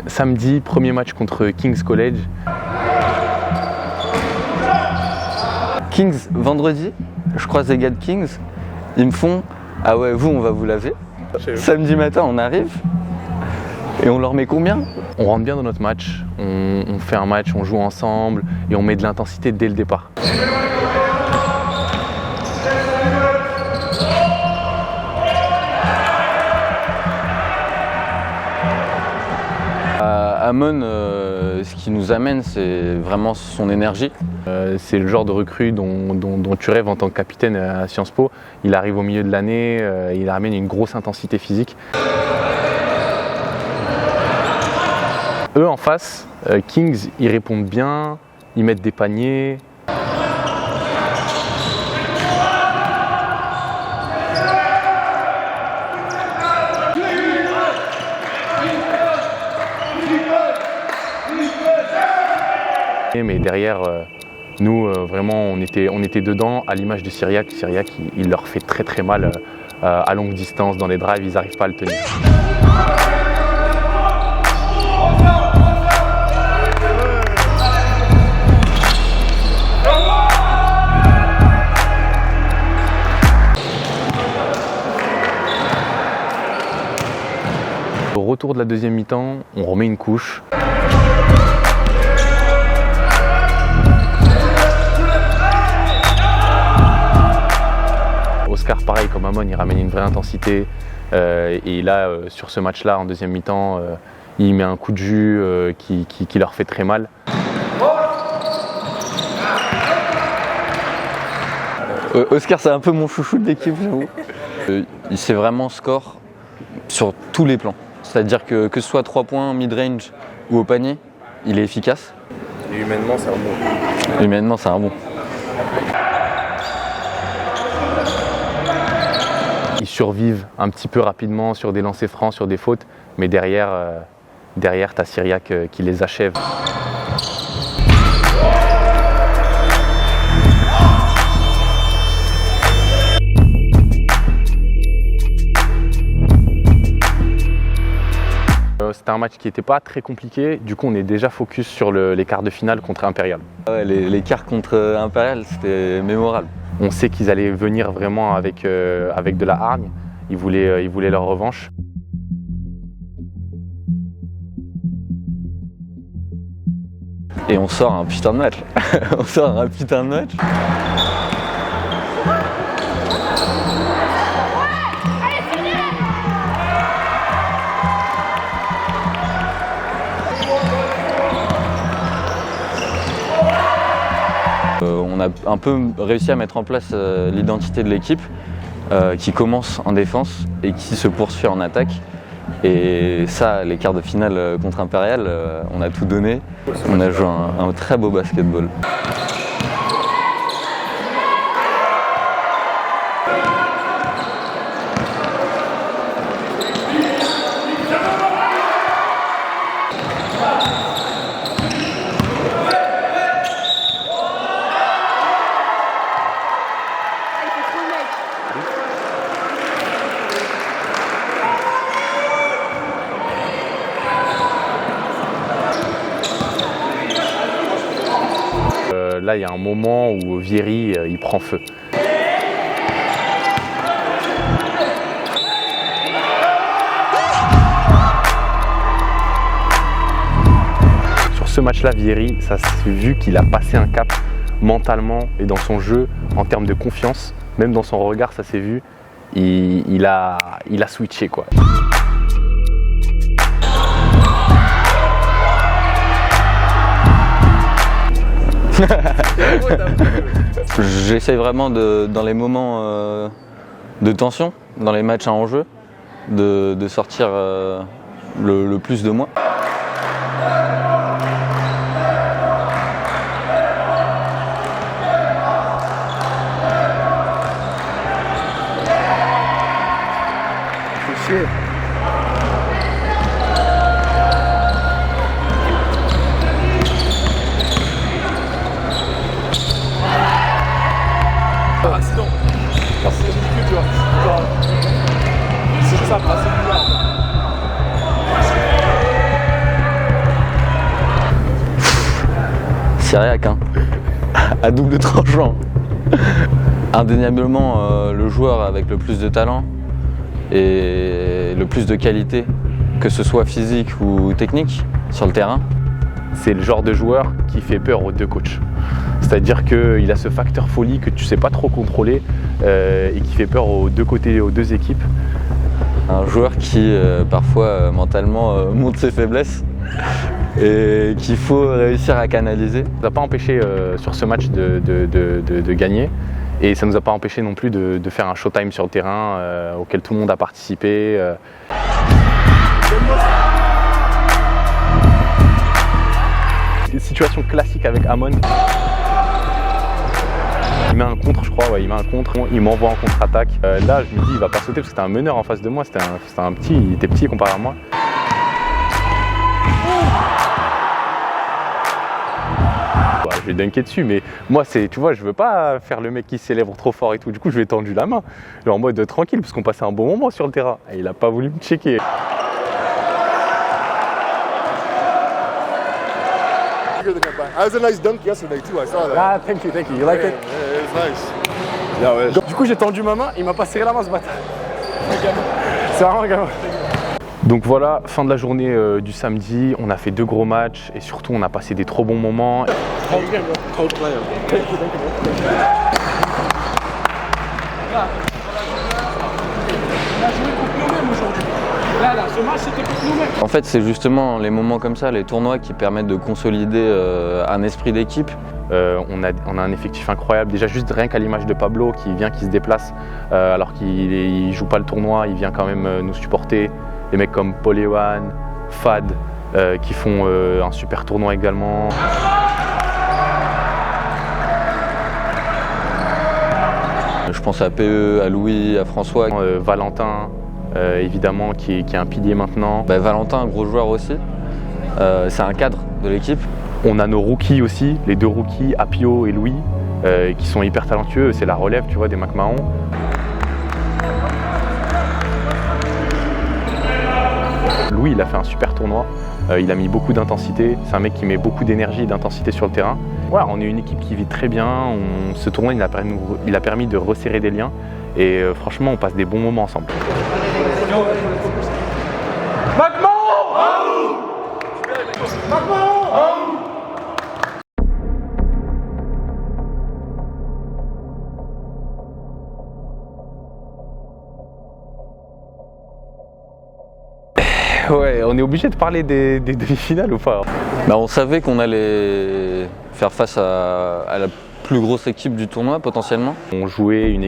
Samedi, premier match contre King's College. Kings, vendredi, je croise les gars de Kings, ils me font « Ah ouais, vous, on va vous laver ». Samedi matin, on arrive et on leur met combien? On rentre bien dans notre match, on fait un match, on joue ensemble et on met de l'intensité dès le départ. Amon, ce qui nous amène, c'est vraiment son énergie. C'est le genre de recrue dont tu rêves en tant que capitaine à Sciences Po. Il arrive au milieu de l'année, il amène une grosse intensité physique. Eux en face, Kings, ils répondent bien, ils mettent des paniers. Mais derrière, nous, vraiment, on était dedans, à l'image de Cyriac. Cyriac, il leur fait très très mal à longue distance, dans les drives, ils n'arrivent pas à le tenir. Au retour de la deuxième mi-temps, on remet une couche. Oscar, pareil comme Amon, il ramène une vraie intensité et là, sur ce match-là, en deuxième mi-temps, il met un coup de jus qui leur fait très mal. Oscar, c'est un peu mon chouchou de l'équipe, j'avoue. Il sait vraiment score sur tous les plans. C'est-à-dire que ce soit 3 points, mid-range ou au panier, il est efficace. Et humainement, c'est un bon. Humainement, c'est un bon. Ils survivent un petit peu rapidement sur des lancers francs, sur des fautes, mais derrière, tu as Cyriac qui les achève. C'était un match qui n'était pas très compliqué, du coup on est déjà focus sur les quarts de finale contre Impérial. Ouais, les quarts contre Impérial, c'était mémorable. On sait qu'ils allaient venir vraiment avec de la hargne, ils voulaient leur revanche. Et on sort un putain de match. On sort un putain de match. On a un peu réussi à mettre en place l'identité de l'équipe qui commence en défense et qui se poursuit en attaque. Et ça, les quarts de finale contre Impérial, on a tout donné. On a joué un très beau basketball. Là, il y a un moment où Vieri, il prend feu. Sur ce match-là, Vieri, ça s'est vu qu'il a passé un cap mentalement et dans son jeu, en termes de confiance, même dans son regard, ça s'est vu. Il a switché, quoi. J'essaie vraiment dans les moments de tension, dans les matchs à enjeu, de sortir le plus de moi. C'est chier. Accident. Merci. Tu vois. C'est ça, c'est bizarre. à double tranchant. Indéniablement le joueur avec le plus de talent et le plus de qualité, que ce soit physique ou technique, sur le terrain. C'est le genre de joueur qui fait peur aux deux coachs. C'est-à-dire qu'il a ce facteur folie que tu ne sais pas trop contrôler et qui fait peur aux deux côtés, aux deux équipes. Un joueur qui parfois mentalement montre ses faiblesses et qu'il faut réussir à canaliser. Ça ne nous a pas empêché sur ce match de gagner et ça ne nous a pas empêché non plus de faire un showtime sur le terrain auquel tout le monde a participé. Situation classique avec Amon. Il met un contre, je crois, ouais, il met un contre, il m'envoie en contre-attaque. Là, je me dis, il va pas sauter parce que c'était un meneur en face de moi, c'était un petit, il était petit comparé à moi. Ouais, je vais dunker dessus, mais moi, tu vois, je veux pas faire le mec qui célèbre trop fort et tout. Du coup, je lui ai tendu la main, en mode tranquille, parce qu'on passait un bon moment sur le terrain. Et il a pas voulu me checker. That was a nice dunk yesterday too. I saw that. Ah, thank you. You like it? Yeah, it was nice. Yeah, ouais. Du coup, j'ai tendu ma main, il m'a pas serré la main ce bâtard. C'est vraiment un gamin. Donc voilà, fin de la journée du samedi, on a fait 2 gros matchs et surtout on a passé des trop bons moments. Cold player. En fait, c'est justement les moments comme ça, les tournois qui permettent de consolider un esprit d'équipe. On a un effectif incroyable, déjà juste rien qu'à l'image de Pablo qui vient, qui se déplace alors qu'il ne joue pas le tournoi, il vient quand même nous supporter. Des mecs comme Paul Ewan, Fad qui font un super tournoi également. Je pense à PE, à Louis, à François. Valentin, évidemment, qui est un pilier maintenant. Valentin, un gros joueur aussi. C'est un cadre de l'équipe. On a nos rookies aussi, les 2 rookies, Apio et Louis, qui sont hyper talentueux. C'est la relève, tu vois, des McMahon. Louis, il a fait un super tournoi. Il a mis beaucoup d'intensité. C'est un mec qui met beaucoup d'énergie et d'intensité sur le terrain. Voilà, on est une équipe qui vit très bien. Ce tournoi, il a permis de resserrer des liens. Et franchement, on passe des bons moments ensemble. Ouais, on est obligé de parler des demi-finales ou pas? On savait qu'on allait faire face à la plus grosse équipe du tournoi potentiellement. On jouait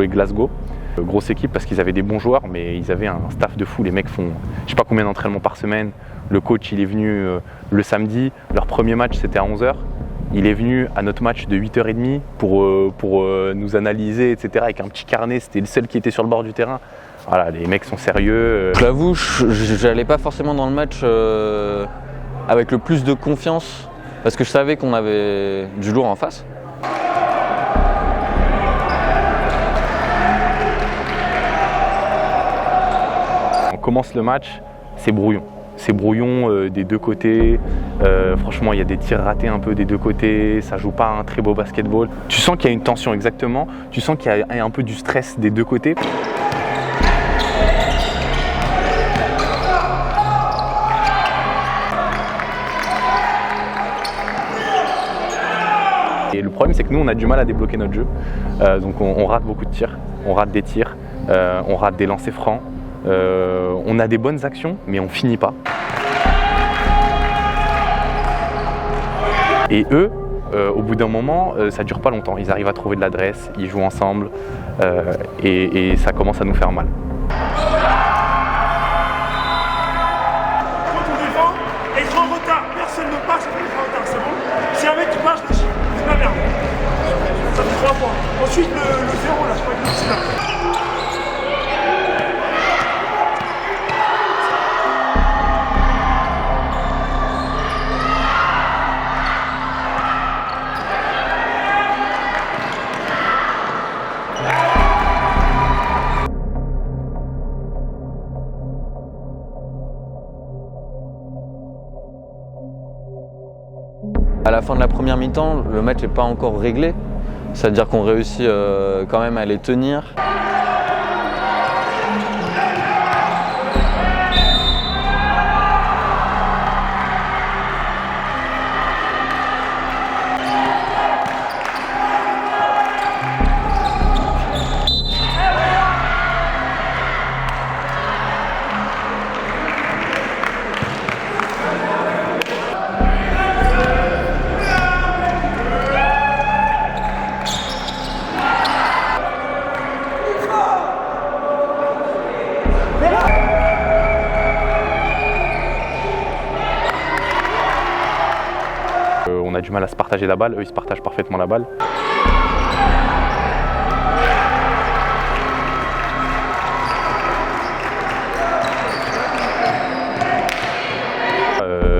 Glasgow, grosse équipe parce qu'ils avaient des bons joueurs, mais ils avaient un staff de fou. Les mecs font je sais pas combien d'entraînements par semaine. Le coach il est venu le samedi, leur premier match c'était à 11h. Il est venu à notre match de 8h30 pour nous analyser, etc. avec un petit carnet, c'était le seul qui était sur le bord du terrain. Voilà, les mecs sont sérieux. Je l'avoue, je n'allais pas forcément dans le match avec le plus de confiance parce que je savais qu'on avait du lourd en face. On commence le match, c'est brouillon. C'est brouillon des 2 côtés. Franchement, il y a des tirs ratés un peu des 2 côtés. Ça joue pas un très beau basketball. Tu sens qu'il y a une tension exactement. Tu sens qu'il y a un peu du stress des 2 côtés. Et le problème, c'est que nous, on a du mal à débloquer notre jeu. Donc on rate beaucoup de tirs, on rate des tirs, on rate des lancers francs. On a des bonnes actions, mais on finit pas. Et eux, au bout d'un moment, ça dure pas longtemps. Ils arrivent à trouver de l'adresse, ils jouent ensemble et ça commence à nous faire mal. Quand on défend, être en retard, personne ne passe, on est en retard, c'est bon. Si un mec qui passe, je dis, c'est pas merde. Ça fait 3 points. Ensuite, le 0, là, je crois que c'est là. À la fin de la première mi-temps, le match n'est pas encore réglé. C'est-à-dire qu'on réussit quand même à les tenir. On a du mal à se partager la balle, eux ils se partagent parfaitement la balle.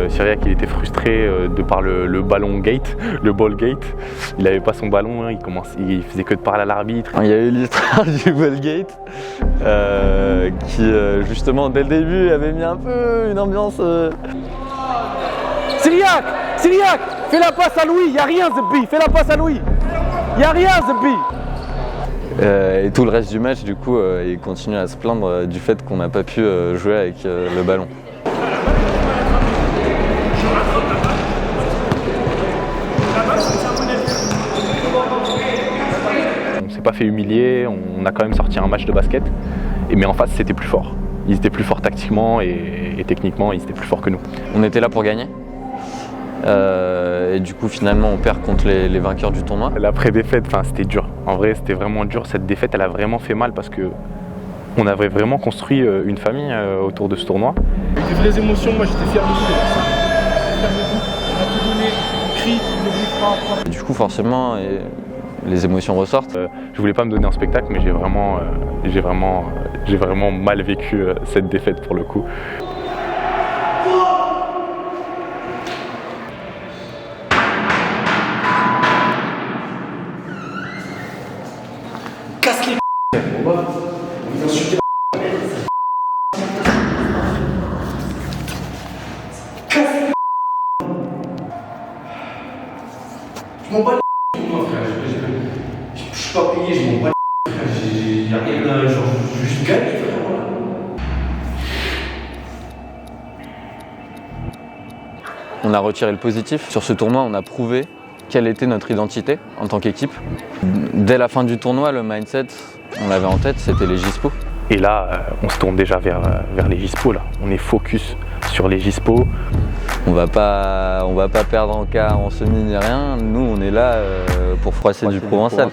Cyriac il était frustré de par le ballon gate, le ball gate. Il n'avait pas son ballon, hein, il faisait que de parler à l'arbitre. Il y a eu l'histoire du ball gate qui justement dès le début avait mis un peu une ambiance. Cyriac, fais la passe à Louis, y'a rien Zebbi, fais la passe à Louis. Y'a rien Zebbi. Et tout le reste du match, du coup, il continue à se plaindre du fait qu'on n'a pas pu jouer avec le ballon. On s'est pas fait humilier, on a quand même sorti un match de basket, mais en face c'était plus fort. Ils étaient plus forts tactiquement et techniquement, ils étaient plus forts que nous. On était là pour gagner. Et du coup finalement on perd contre les vainqueurs du tournoi. L'après-défaite, c'était dur. En vrai c'était vraiment dur. Cette défaite elle a vraiment fait mal parce que on avait vraiment construit une famille autour de ce tournoi. Avec des vraies émotions, moi j'étais fier de vous. Fier de vous. On a tout donné, on crie, on n'oublie pas. Et du coup forcément les émotions ressortent. Je voulais pas me donner un spectacle mais j'ai vraiment mal vécu cette défaite pour le coup. Casse les on va insulter je m'en bats les moi frère, je suis pas payé, je m'en bats les frère, y'a rien de genre, je juste gagne frère, voilà. On a retiré le positif. Sur ce tournoi, on a prouvé quelle était notre identité en tant qu'équipe. Dès la fin du tournoi, le mindset, on l'avait en tête, c'était les GISPO. Et là, on se tourne déjà vers les GISPO. Là. On est focus sur les GISPO. On va pas perdre en quart, en semi ni rien. Nous, on est là pour froisser du Provençal.